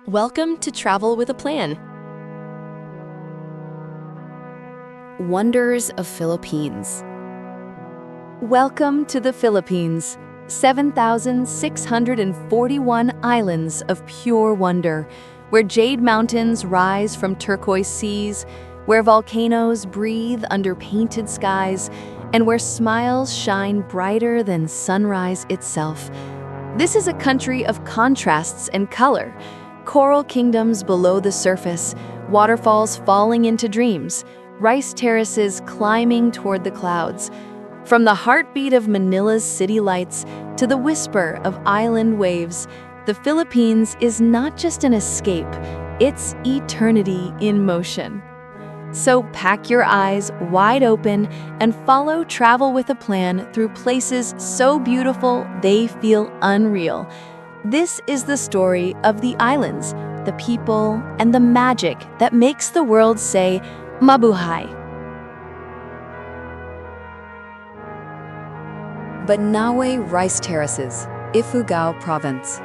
Welcome to Travel with a Plan. Wonders of Philippines. Welcome to the Philippines. 7,641 islands of pure wonder, where jade mountains rise from turquoise seas, where volcanoes breathe under painted skies, and where smiles shine brighter than sunrise itself. This is a country of contrasts and color. Coral kingdoms below the surface, waterfalls falling into dreams, rice terraces climbing toward the clouds. From the heartbeat of Manila's city lights to the whisper of island waves, the Philippines is not just an escape, it's eternity in motion. So pack your eyes wide open and follow Travel with a Plan through places so beautiful they feel unreal. This is the story of the islands, the people, and the magic that makes the world say, Mabuhay. Banawe Rice Terraces, Ifugao Province.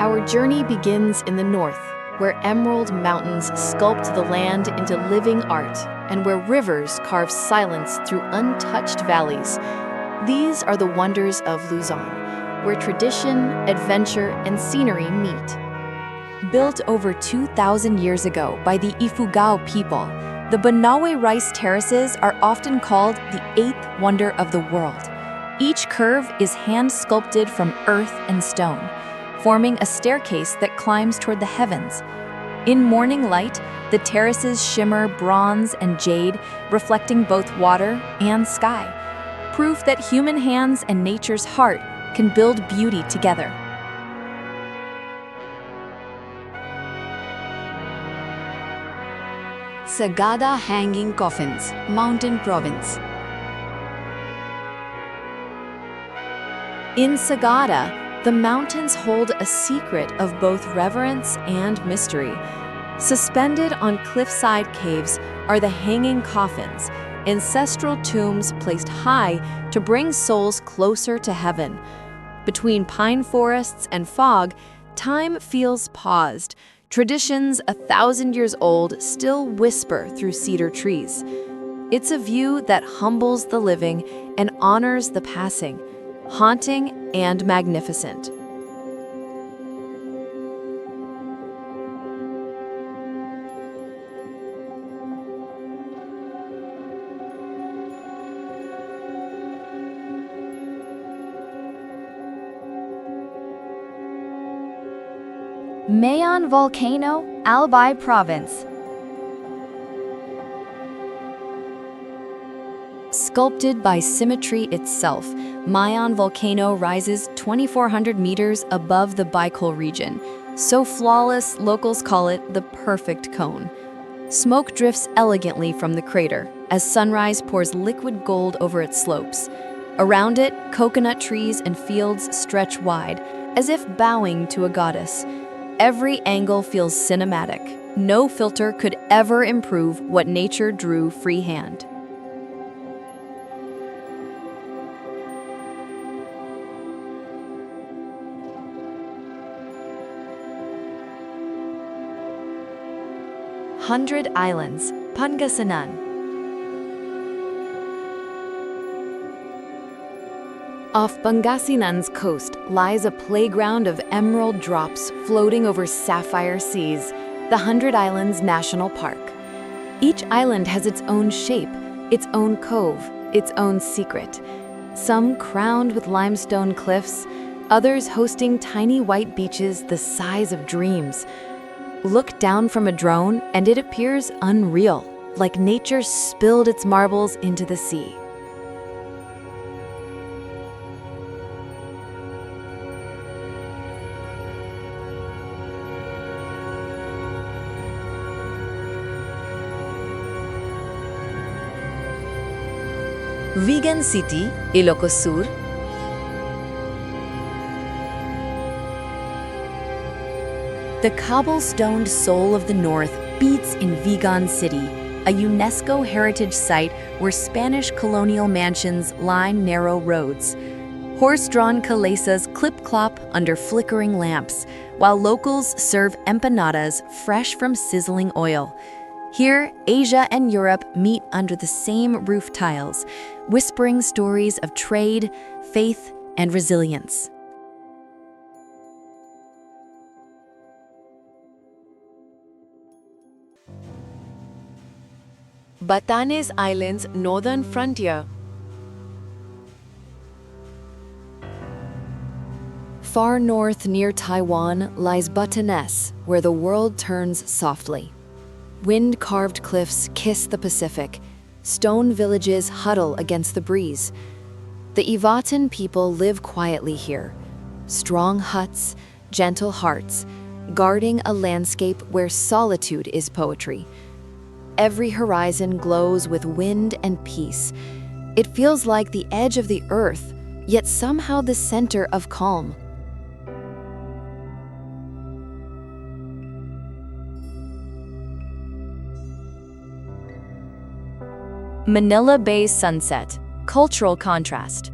Our journey begins in the north, where emerald mountains sculpt the land into living art, and where rivers carve silence through untouched valleys. These are the wonders of Luzon, where tradition, adventure, and scenery meet. Built over 2,000 years ago by the Ifugao people, the Banawe rice terraces are often called the eighth wonder of the world. Each curve is hand-sculpted from earth and stone, forming a staircase that climbs toward the heavens. In morning light, the terraces shimmer bronze and jade, reflecting both water and sky, proof that human hands and nature's heart can build beauty together. Sagada Hanging Coffins, Mountain Province. In Sagada, the mountains hold a secret of both reverence and mystery. Suspended on cliffside caves are the hanging coffins, ancestral tombs placed high to bring souls closer to heaven. Between pine forests and fog, time feels paused. Traditions 1,000 years old still whisper through cedar trees. It's a view that humbles the living and honors the passing, haunting and magnificent. Mayon Volcano, Albay Province. Sculpted by symmetry itself, Mayon Volcano rises 2,400 meters above the Bicol region. So flawless, locals call it the perfect cone. Smoke drifts elegantly from the crater as sunrise pours liquid gold over its slopes. Around it, coconut trees and fields stretch wide, as if bowing to a goddess. Every angle feels cinematic. No filter could ever improve what nature drew freehand. Hundred Islands, Pangasinan. Off Pangasinan's coast lies a playground of emerald drops floating over sapphire seas, the 100 Islands National Park. Each island has its own shape, its own cove, its own secret. Some crowned with limestone cliffs, others hosting tiny white beaches the size of dreams. Look down from a drone and it appears unreal, like nature spilled its marbles into the sea. Vigan City, Ilocos Sur. The cobblestoned soul of the north beats in Vigan City, a UNESCO heritage site where Spanish colonial mansions line narrow roads. Horse-drawn calesas clip-clop under flickering lamps, while locals serve empanadas fresh from sizzling oil. Here, Asia and Europe meet under the same roof tiles, whispering stories of trade, faith, and resilience. Batanes Island's northern frontier. Far north near Taiwan lies Batanes, where the world turns softly. Wind-carved cliffs kiss the Pacific. Stone villages huddle against the breeze. The Ivatan people live quietly here. Strong huts, gentle hearts, guarding a landscape where solitude is poetry. Every horizon glows with wind and peace. It feels like the edge of the earth, yet somehow the center of calm. Manila Bay's sunset, cultural contrast.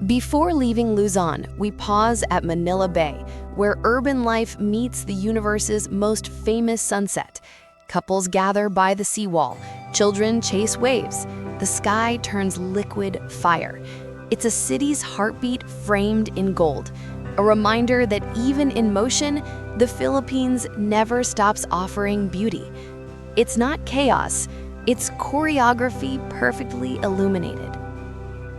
Before leaving Luzon, we pause at Manila Bay, where urban life meets the universe's most famous sunset. Couples gather by the seawall, children chase waves, the sky turns liquid fire. It's a city's heartbeat framed in gold, a reminder that even in motion, the Philippines never stops offering beauty. It's not chaos, it's choreography perfectly illuminated.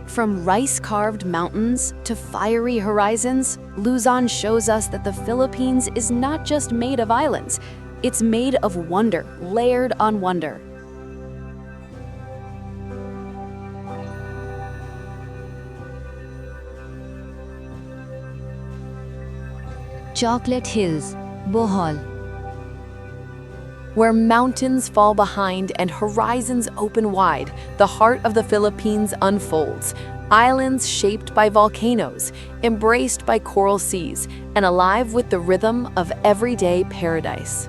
From rice-carved mountains to fiery horizons, Luzon shows us that the Philippines is not just made of islands, it's made of wonder, layered on wonder. Chocolate Hills, Bohol. Where mountains fall behind and horizons open wide, the heart of the Philippines unfolds. Islands shaped by volcanoes, embraced by coral seas, and alive with the rhythm of everyday paradise.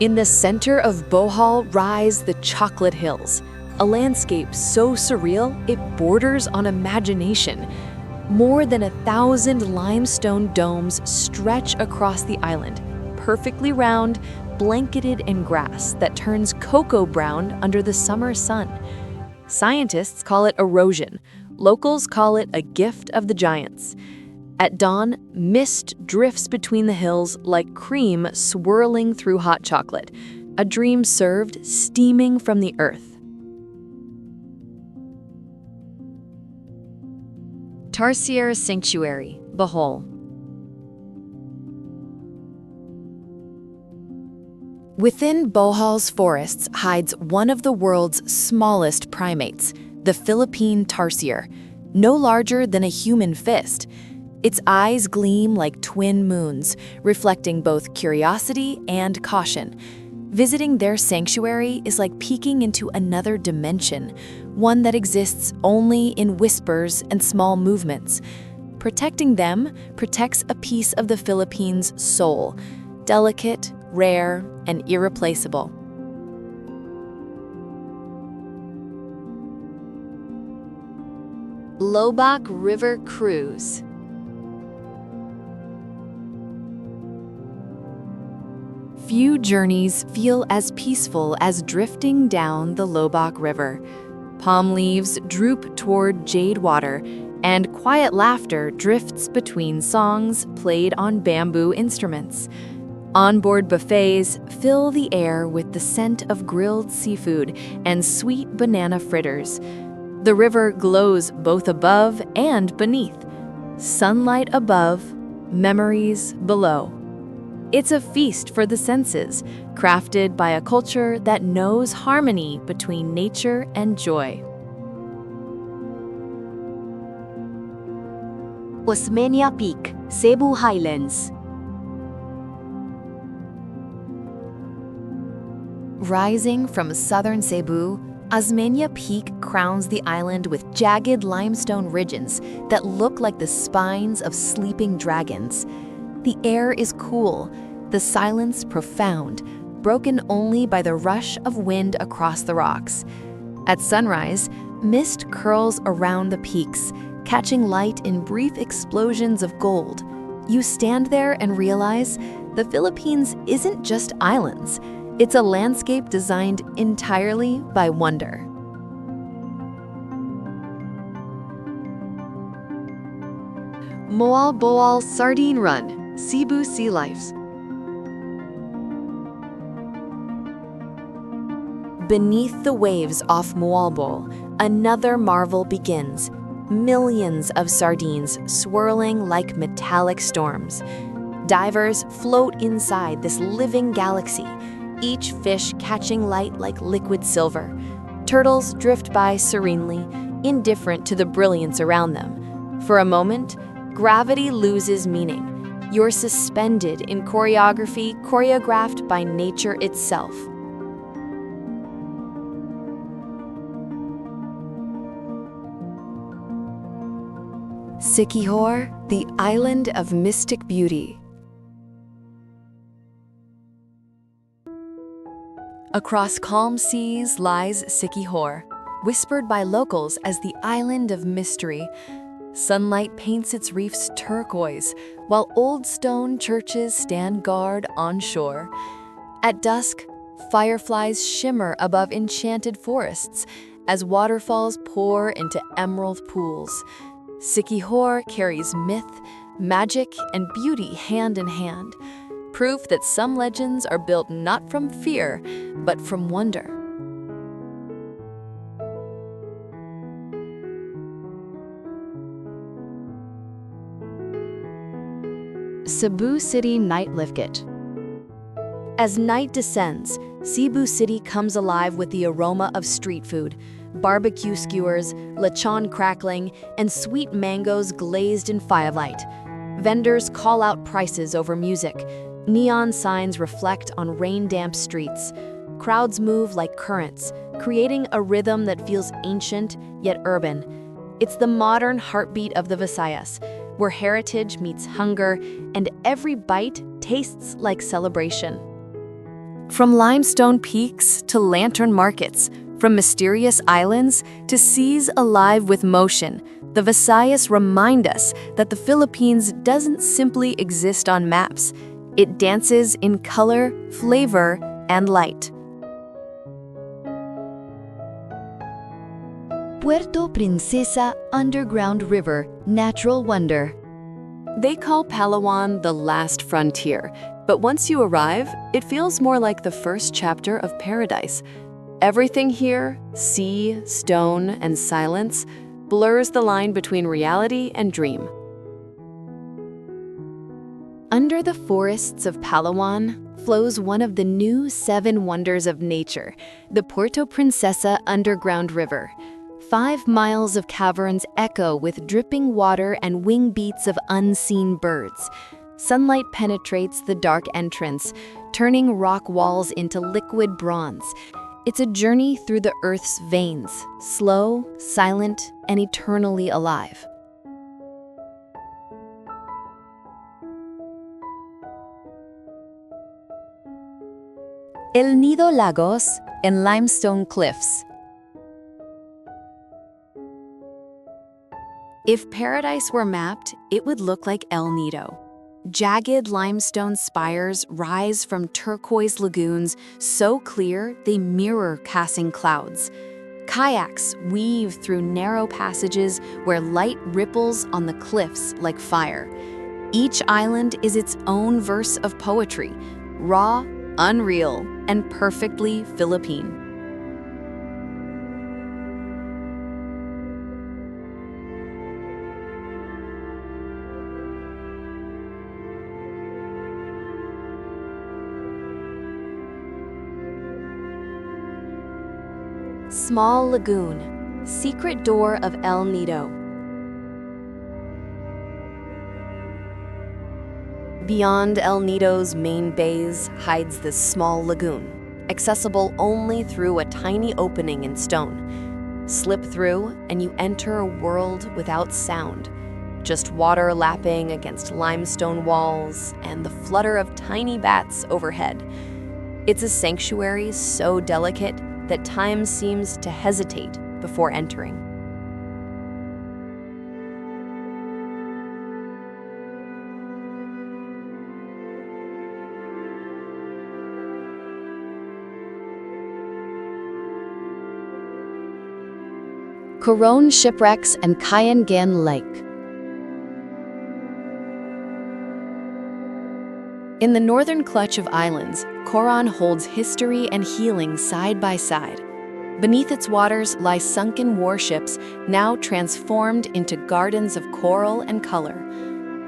In the center of Bohol rise the Chocolate Hills, a landscape so surreal it borders on imagination. More than 1,000 limestone domes stretch across the island, perfectly round, blanketed in grass that turns cocoa brown under the summer sun. Scientists call it erosion. Locals call it a gift of the giants. At dawn, mist drifts between the hills like cream swirling through hot chocolate, a dream served steaming from the earth. Tarsier Sanctuary, Bohol. Within Bohol's forests hides one of the world's smallest primates, the Philippine tarsier, no larger than a human fist. Its eyes gleam like twin moons, reflecting both curiosity and caution. Visiting their sanctuary is like peeking into another dimension, one that exists only in whispers and small movements. Protecting them protects a piece of the Philippines' soul, delicate, rare, and irreplaceable. Lobak River Cruise. Few journeys feel as peaceful as drifting down the Lobak River. Palm leaves droop toward jade water, and quiet laughter drifts between songs played on bamboo instruments. Onboard buffets fill the air with the scent of grilled seafood and sweet banana fritters. The river glows both above and beneath. Sunlight above, memories below. It's a feast for the senses, crafted by a culture that knows harmony between nature and joy. Osmeña Peak, Cebu Highlands. Rising from southern Cebu, Osmeña Peak crowns the island with jagged limestone ridges that look like the spines of sleeping dragons. The air is cool, the silence profound, broken only by the rush of wind across the rocks. At sunrise, mist curls around the peaks, catching light in brief explosions of gold. You stand there and realize the Philippines isn't just islands. It's a landscape designed entirely by wonder. Moal Boal Sardine Run, Cebu Sea Lives. Beneath the waves off Moalbol, another marvel begins. Millions of sardines swirling like metallic storms. Divers float inside this living galaxy, each fish catching light like liquid silver. Turtles drift by serenely, indifferent to the brilliance around them. For a moment, gravity loses meaning. You're suspended in choreography choreographed by nature itself. Siquijor, the island of mystic beauty. Across calm seas lies Siquijor, whispered by locals as the island of mystery. Sunlight paints its reefs turquoise, while old stone churches stand guard on shore. At dusk, fireflies shimmer above enchanted forests as waterfalls pour into emerald pools. Siquijor carries myth, magic, and beauty hand in hand, proof that some legends are built not from fear, but from wonder. Cebu City Night Lift. As night descends, Cebu City comes alive with the aroma of street food. Barbecue skewers, lechon crackling, and sweet mangoes glazed in firelight. Vendors call out prices over music. Neon signs reflect on rain-damp streets. Crowds move like currents, creating a rhythm that feels ancient yet urban. It's the modern heartbeat of the Visayas, where heritage meets hunger and every bite tastes like celebration. From limestone peaks to lantern markets, from mysterious islands to seas alive with motion, the Visayas remind us that the Philippines doesn't simply exist on maps. It dances in color, flavor, and light. Puerto Princesa Underground River Natural Wonder. They call Palawan the last frontier, but once you arrive, it feels more like the first chapter of paradise. Everything here, sea, stone, and silence, blurs the line between reality and dream. Under the forests of Palawan flows one of the new 7 wonders of nature, the Puerto Princesa Underground River. 5 miles of caverns echo with dripping water and wing beats of unseen birds. Sunlight penetrates the dark entrance, turning rock walls into liquid bronze. It's a journey through the Earth's veins, slow, silent, and eternally alive. El Nido Lagos and Limestone Cliffs. If paradise were mapped, it would look like El Nido. Jagged limestone spires rise from turquoise lagoons so clear they mirror passing clouds. Kayaks weave through narrow passages where light ripples on the cliffs like fire. Each island is its own verse of poetry, raw, unreal, and perfectly Philippine. Small Lagoon, secret door of El Nido. Beyond El Nido's main bays hides this small lagoon, accessible only through a tiny opening in stone. Slip through and you enter a world without sound, just water lapping against limestone walls and the flutter of tiny bats overhead. It's a sanctuary so delicate that time seems to hesitate before entering. Coron shipwrecks and Kayangan Lake. In the northern clutch of islands, Coron holds history and healing side by side. Beneath its waters lie sunken warships, now transformed into gardens of coral and color.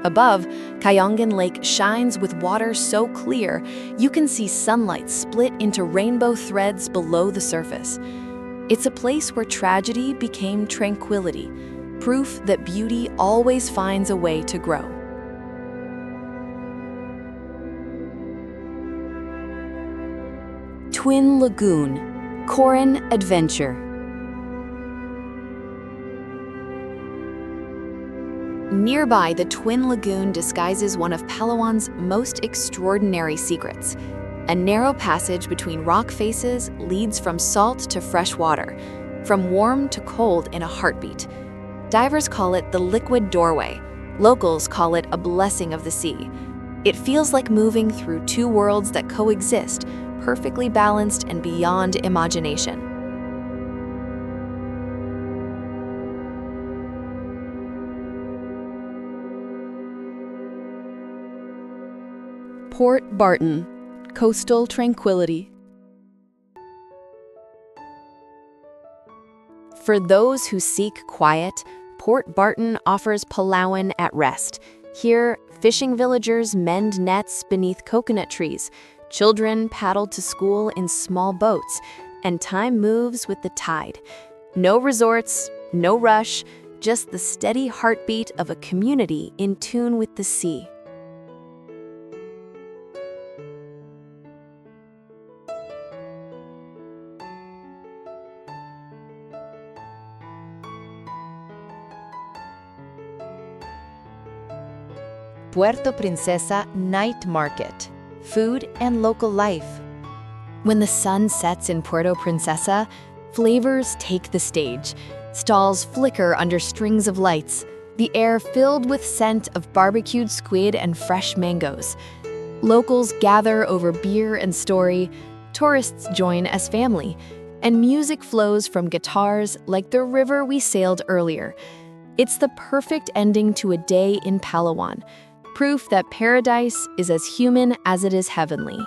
Above, Kayangan Lake shines with water so clear you can see sunlight split into rainbow threads below the surface. It's a place where tragedy became tranquility, proof that beauty always finds a way to grow. Twin Lagoon, Coron Adventure. Nearby, the Twin Lagoon disguises one of Palawan's most extraordinary secrets. A narrow passage between rock faces leads from salt to fresh water, from warm to cold in a heartbeat. Divers call it the liquid doorway. Locals call it a blessing of the sea. It feels like moving through two worlds that coexist, perfectly balanced and beyond imagination. Port Barton, coastal tranquility. For those who seek quiet, Port Barton offers Palawan at rest. Here, fishing villagers mend nets beneath coconut trees, children paddle to school in small boats, and time moves with the tide. No resorts, no rush, just the steady heartbeat of a community in tune with the sea. Puerto Princesa Night Market. Food and local life. When the sun sets in Puerto Princesa, flavors take the stage. Stalls flicker under strings of lights, the air filled with scent of barbecued squid and fresh mangoes. Locals gather over beer and story, tourists join as family, and music flows from guitars like the river we sailed earlier. It's the perfect ending to a day in Palawan, proof that paradise is as human as it is heavenly.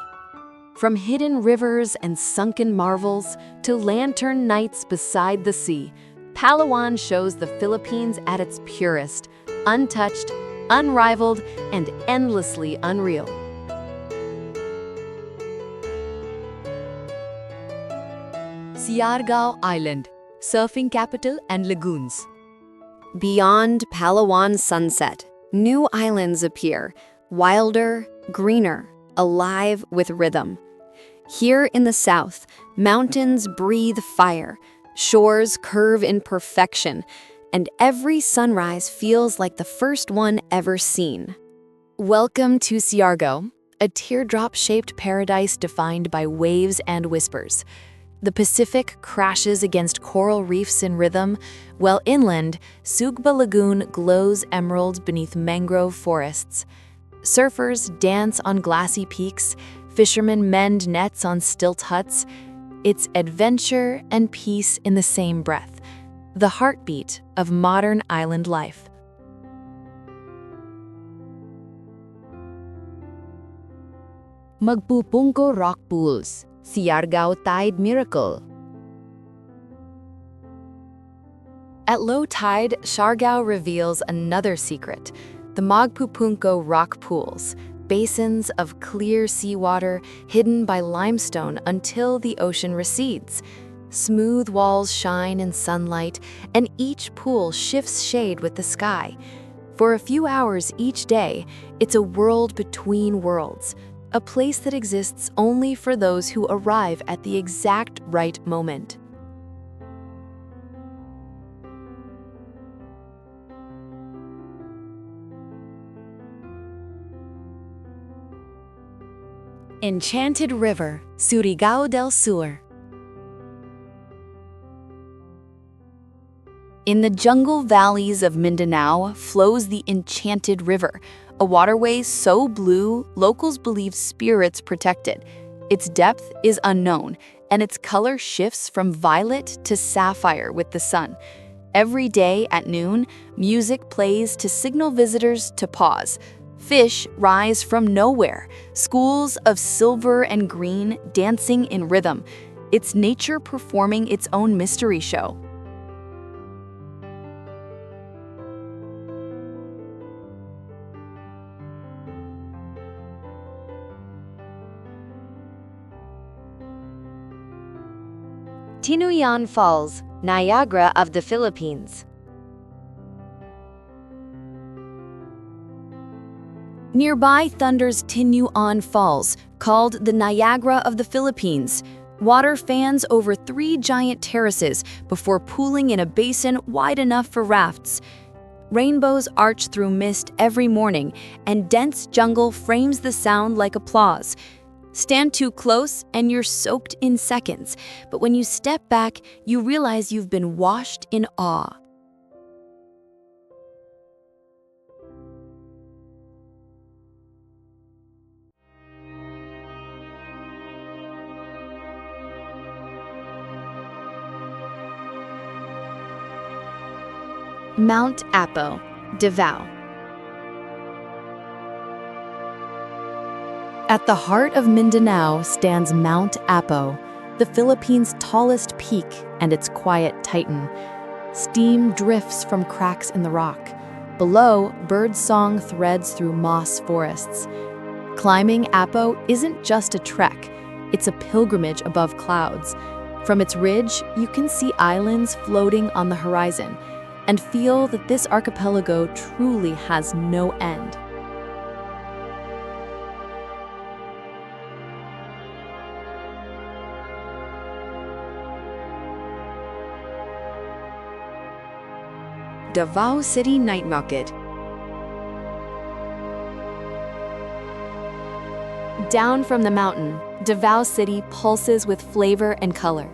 From hidden rivers and sunken marvels to lantern nights beside the sea, Palawan shows the Philippines at its purest, untouched, unrivaled, and endlessly unreal. Siargao Island, surfing capital and lagoons. Beyond Palawan's sunset, new islands appear, wilder, greener, alive with rhythm. Here in the south, mountains breathe fire, shores curve in perfection, and every sunrise feels like the first one ever seen. Welcome to Siargao, a teardrop-shaped paradise defined by waves and whispers. The Pacific crashes against coral reefs in rhythm, while inland, Sugba Lagoon glows emerald beneath mangrove forests. Surfers dance on glassy peaks, fishermen mend nets on stilt huts. It's adventure and peace in the same breath, the heartbeat of modern island life. Magpupungko Rock Pools, Siargao Tide Miracle. At low tide, Siargao reveals another secret, the Magpupunko rock pools, basins of clear seawater hidden by limestone until the ocean recedes. Smooth walls shine in sunlight, and each pool shifts shade with the sky. For a few hours each day, it's a world between worlds, a place that exists only for those who arrive at the exact right moment. Enchanted River, Surigao del Sur. In the jungle valleys of Mindanao flows the Enchanted River, a waterway so blue, locals believe spirits protect it. Its depth is unknown, and its color shifts from violet to sapphire with the sun. Every day at noon, music plays to signal visitors to pause. Fish rise from nowhere, schools of silver and green dancing in rhythm. It's nature performing its own mystery show. Tinuyan Falls, Niagara of the Philippines. Nearby thunders Tinuyan Falls, called the Niagara of the Philippines. Water fans over 3 giant terraces before pooling in a basin wide enough for rafts. Rainbows arch through mist every morning, and dense jungle frames the sound like applause. Stand too close and you're soaked in seconds, but when you step back, you realize you've been washed in awe. Mount Apo, Davao. At the heart of Mindanao stands Mount Apo, the Philippines' tallest peak and its quiet titan. Steam drifts from cracks in the rock. Below, birdsong threads through moss forests. Climbing Apo isn't just a trek, it's a pilgrimage above clouds. From its ridge, you can see islands floating on the horizon and feel that this archipelago truly has no end. Davao City Night Market. Down from the mountain, Davao City pulses with flavor and color.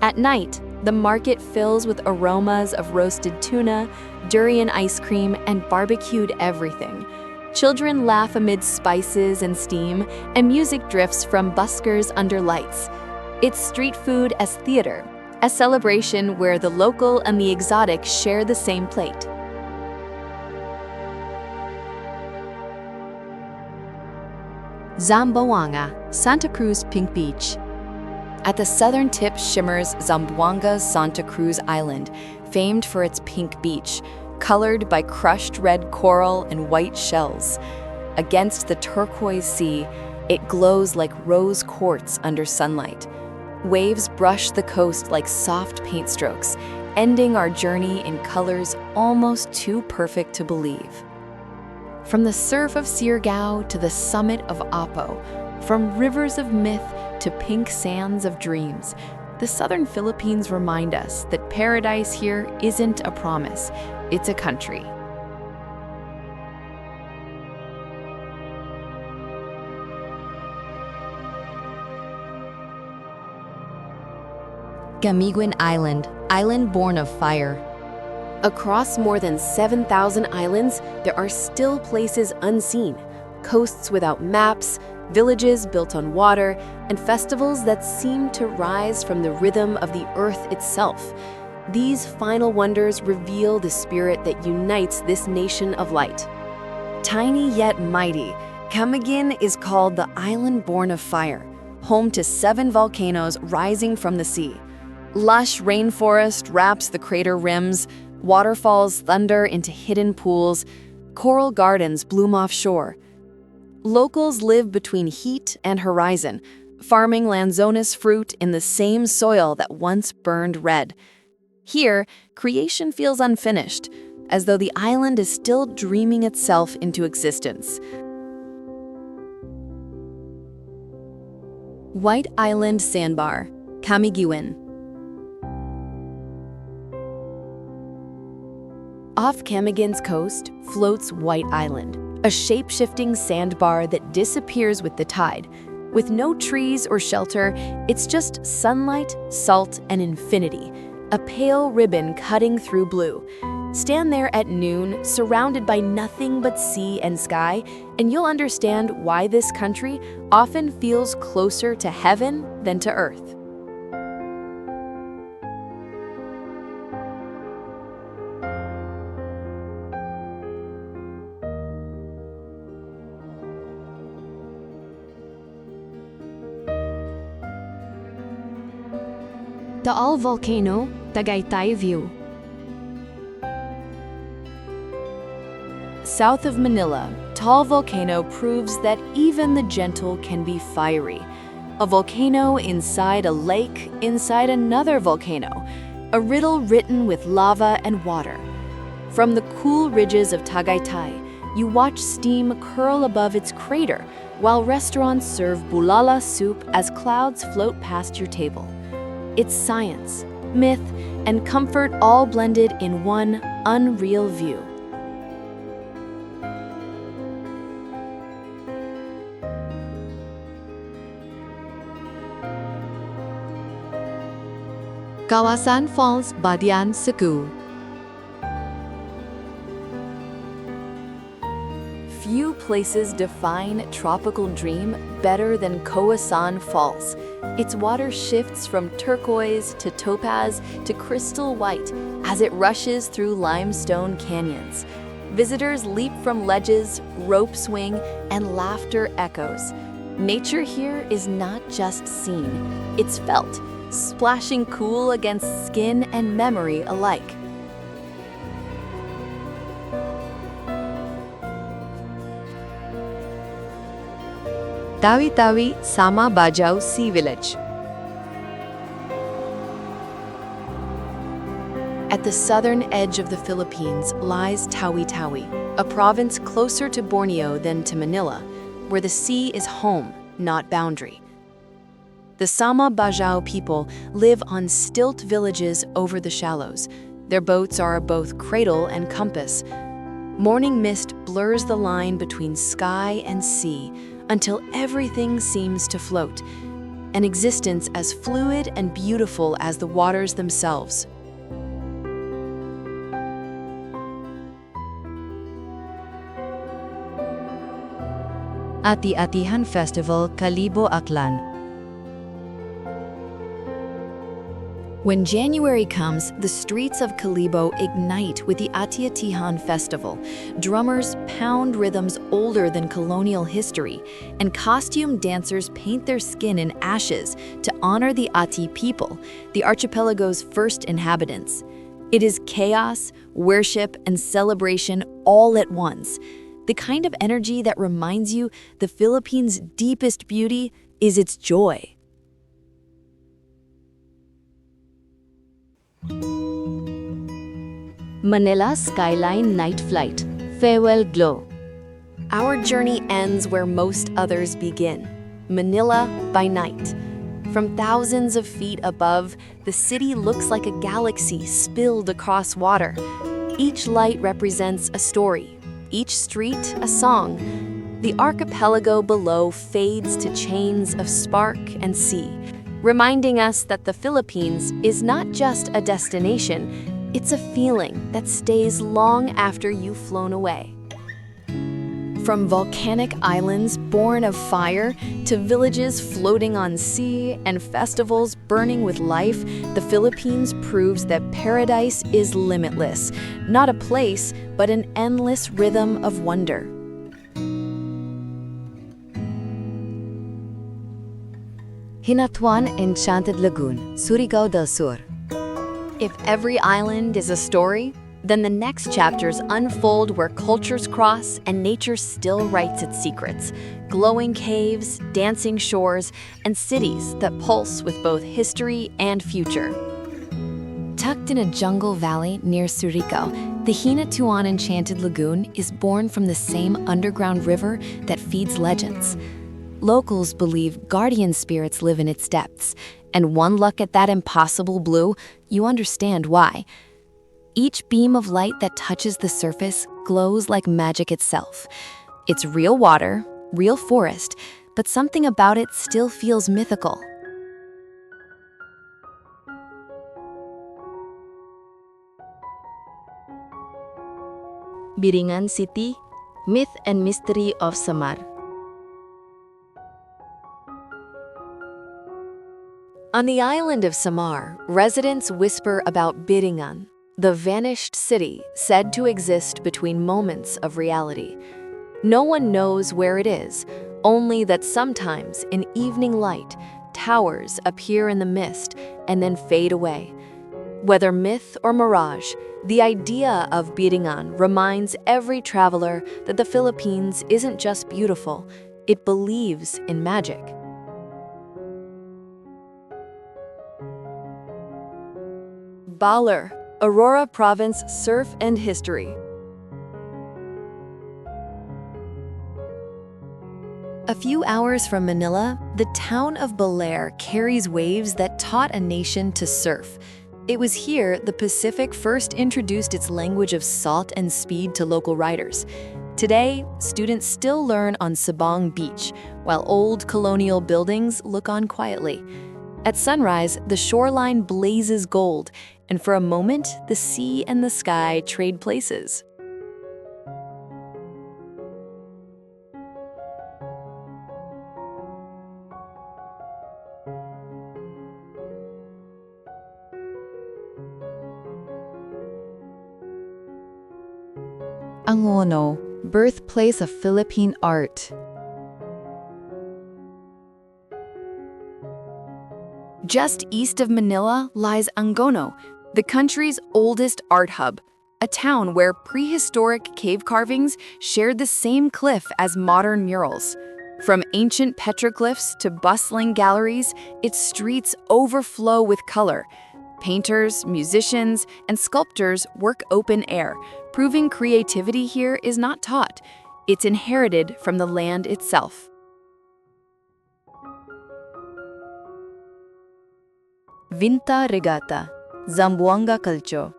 At night, the market fills with aromas of roasted tuna, durian ice cream, and barbecued everything. Children laugh amid spices and steam, and music drifts from buskers under lights. It's street food as theater, a celebration where the local and the exotic share the same plate. Zamboanga, Santa Cruz Pink Beach. At the southern tip shimmers Zamboanga's Santa Cruz Island, famed for its pink beach, colored by crushed red coral and white shells. Against the turquoise sea, it glows like rose quartz under sunlight. Waves brush the coast like soft paint strokes, ending our journey in colors almost too perfect to believe. From the surf of Siargao to the summit of Apo, from rivers of myth to pink sands of dreams, the southern Philippines remind us that paradise here isn't a promise, it's a country. Camiguin Island, island born of fire. Across more than 7,000 islands, there are still places unseen, coasts without maps, villages built on water, and festivals that seem to rise from the rhythm of the earth itself. These final wonders reveal the spirit that unites this nation of light. Tiny yet mighty, Camiguin is called the island born of fire, home to 7 volcanoes rising from the sea. Lush rainforest wraps the crater rims, waterfalls thunder into hidden pools, coral gardens bloom offshore. Locals live between heat and horizon, farming Lanzones fruit in the same soil that once burned red. Here, creation feels unfinished, as though the island is still dreaming itself into existence. White Island Sandbar, Camiguin. Off Camiguin's coast floats White Island, a shape-shifting sandbar that disappears with the tide. With no trees or shelter, it's just sunlight, salt, and infinity, a pale ribbon cutting through blue. Stand there at noon, surrounded by nothing but sea and sky, and you'll understand why this country often feels closer to heaven than to earth. Taal Volcano, Tagaytay View. South of Manila, Taal Volcano proves that even the gentle can be fiery. A volcano inside a lake inside another volcano, a riddle written with lava and water. From the cool ridges of Tagaytay, you watch steam curl above its crater, while restaurants serve bulala soup as clouds float past your table. It's science, myth, and comfort all blended in one unreal view. Kawasan Falls, Badian, Cebu. Few places define tropical dream better than Kawasan Falls. Its water shifts from turquoise to topaz to crystal white as it rushes through limestone canyons. Visitors leap from ledges, rope swing, and laughter echoes. Nature here is not just seen, it's felt, splashing cool against skin and memory alike. Tawi-Tawi, Sama Bajau Sea Village. At the southern edge of the Philippines lies Tawi-Tawi, a province closer to Borneo than to Manila, where the sea is home, not boundary. The Sama Bajau people live on stilt villages over the shallows. Their boats are both cradle and compass. Morning mist blurs the line between sky and sea until everything seems to float, an existence as fluid and beautiful as the waters themselves. Ati-Atihan Festival, Kalibo, Aklan. When January comes, the streets of Kalibo ignite with the Ati-Atihan Festival. Drummers pound rhythms older than colonial history, and costume dancers paint their skin in ashes to honor the Ati people, the archipelago's first inhabitants. It is chaos, worship, and celebration all at once. The kind of energy that reminds you the Philippines' deepest beauty is its joy. Manila Skyline Night Flight, Farewell Glow. Our journey ends where most others begin, Manila by night. From thousands of feet above, the city looks like a galaxy spilled across water. Each light represents a story, each street a song. The archipelago below fades to chains of spark and sea, reminding us that the Philippines is not just a destination, it's a feeling that stays long after you've flown away. From volcanic islands born of fire to villages floating on sea and festivals burning with life, the Philippines proves that paradise is limitless, not a place, but an endless rhythm of wonder. Hinatuan Enchanted Lagoon, Surigao del Sur. If every island is a story, then the next chapters unfold where cultures cross and nature still writes its secrets. Glowing caves, dancing shores, and cities that pulse with both history and future. Tucked in a jungle valley near Surigao, the Hinatuan Enchanted Lagoon is born from the same underground river that feeds legends. Locals believe guardian spirits live in its depths, and one look at that impossible blue, you understand why. Each beam of light that touches the surface glows like magic itself. It's real water, real forest, but something about it still feels mythical. Biringan City, Myth and Mystery of Samar. On the island of Samar, residents whisper about Biringan, the vanished city said to exist between moments of reality. No one knows where it is, only that sometimes in evening light, towers appear in the mist and then fade away. Whether myth or mirage, the idea of Biringan reminds every traveler that the Philippines isn't just beautiful, it believes in magic. Baler, Aurora Province Surf and History. A few hours from Manila, the town of Baler carries waves that taught a nation to surf. It was here the Pacific first introduced its language of salt and speed to local riders. Today, students still learn on Sabong Beach, while old colonial buildings look on quietly. At sunrise, the shoreline blazes gold, and for a moment, the sea and the sky trade places. Angono, birthplace of Philippine art. Just east of Manila lies Angono, the country's oldest art hub, a town where prehistoric cave carvings shared the same cliff as modern murals. From ancient petroglyphs to bustling galleries, its streets overflow with color. Painters, musicians, and sculptors work open air, proving creativity here is not taught. It's inherited from the land itself. Vinta Regatta, Zamboanga Culture.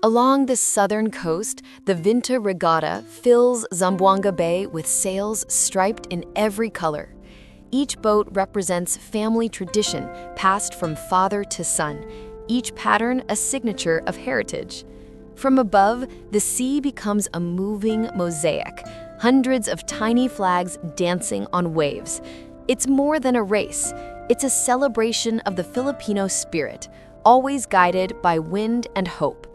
Along the southern coast, the Vinta Regatta fills Zamboanga Bay with sails striped in every color. Each boat represents family tradition passed from father to son, each pattern a signature of heritage. From above, the sea becomes a moving mosaic, hundreds of tiny flags dancing on waves. It's more than a race. It's a celebration of the Filipino spirit, always guided by wind and hope.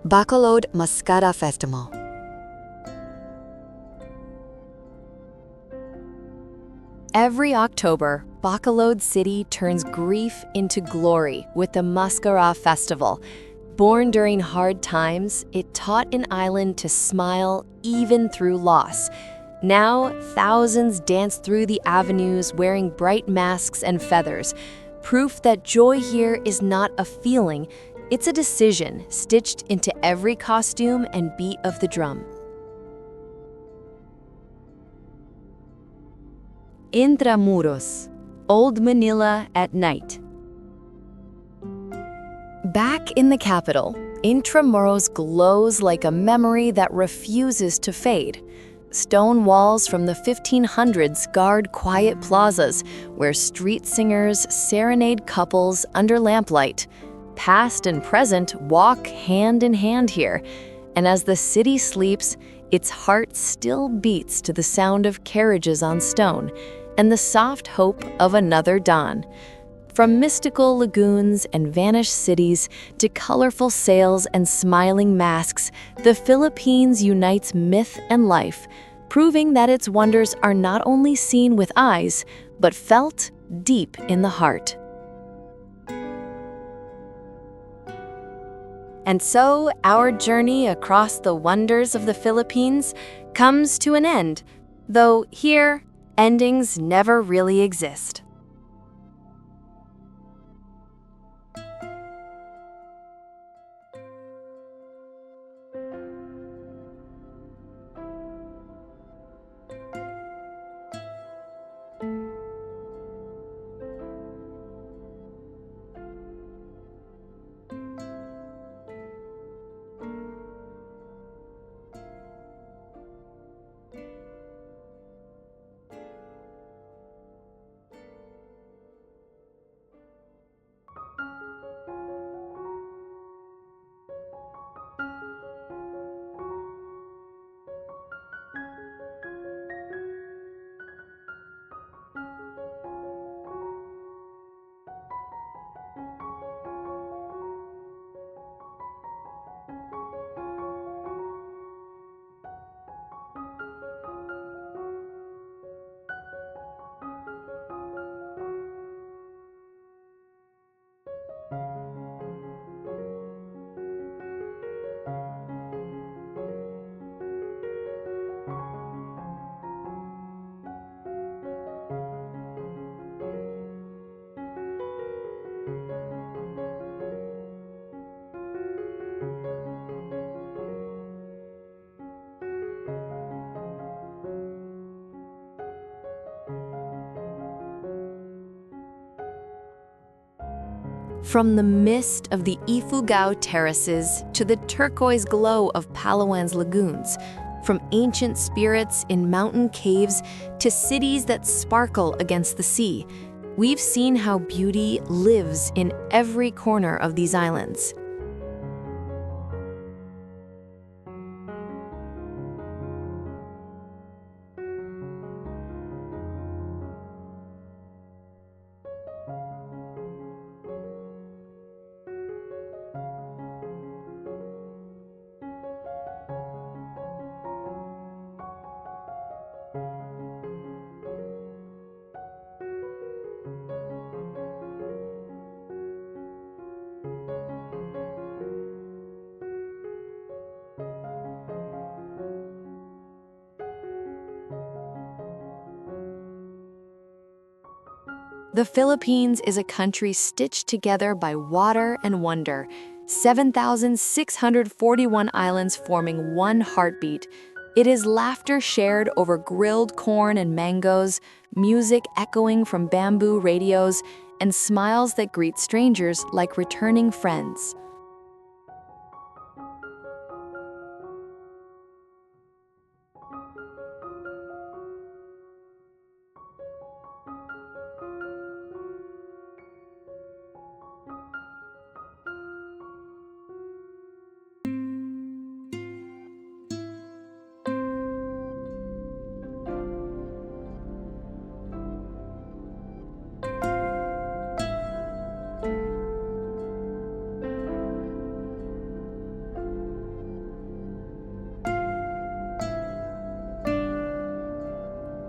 Bacolod Mascada Festival. Every October, Bacolod City turns grief into glory with the Mascara Festival. Born during hard times, it taught an island to smile even through loss. Now, thousands dance through the avenues wearing bright masks and feathers, proof that joy here is not a feeling, it's a decision stitched into every costume and beat of the drum. Intramuros, Old Manila at night. Back in the capital, Intramuros glows like a memory that refuses to fade. Stone walls from the 1500s guard quiet plazas where street singers serenade couples under lamplight. Past and present walk hand in hand here, and as the city sleeps, its heart still beats to the sound of carriages on stone and the soft hope of another dawn. From mystical lagoons and vanished cities to colorful sails and smiling masks, the Philippines unites myth and life, proving that its wonders are not only seen with eyes, but felt deep in the heart. And so, our journey across the wonders of the Philippines comes to an end, though here, endings never really exist. From the mist of the Ifugao terraces to the turquoise glow of Palawan's lagoons, from ancient spirits in mountain caves to cities that sparkle against the sea, we've seen how beauty lives in every corner of these islands. The Philippines is a country stitched together by water and wonder, 7,641 islands forming one heartbeat. It is laughter shared over grilled corn and mangoes, music echoing from bamboo radios, and smiles that greet strangers like returning friends.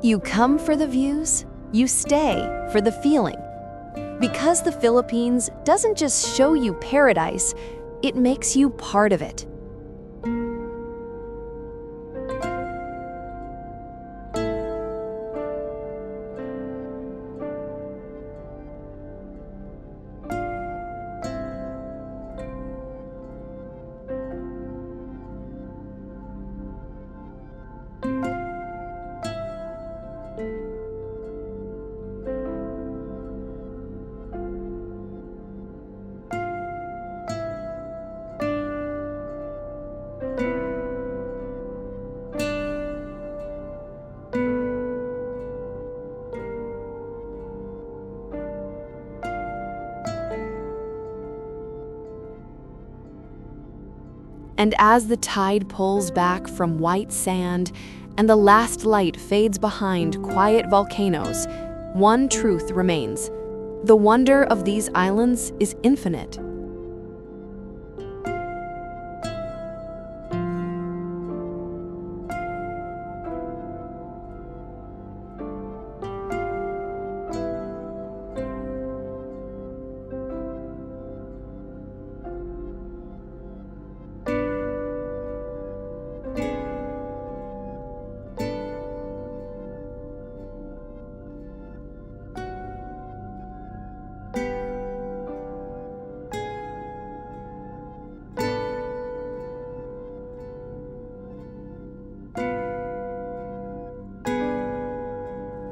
You come for the views, you stay for the feeling. Because the Philippines doesn't just show you paradise, it makes you part of it. And as the tide pulls back from white sand and the last light fades behind quiet volcanoes, one truth remains. The wonder of these islands is infinite.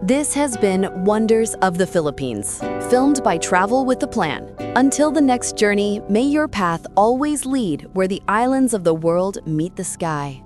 This has been Wonders of the Philippines, filmed by Travel with a Plan. Until the next journey, may your path always lead where the islands of the world meet the sky.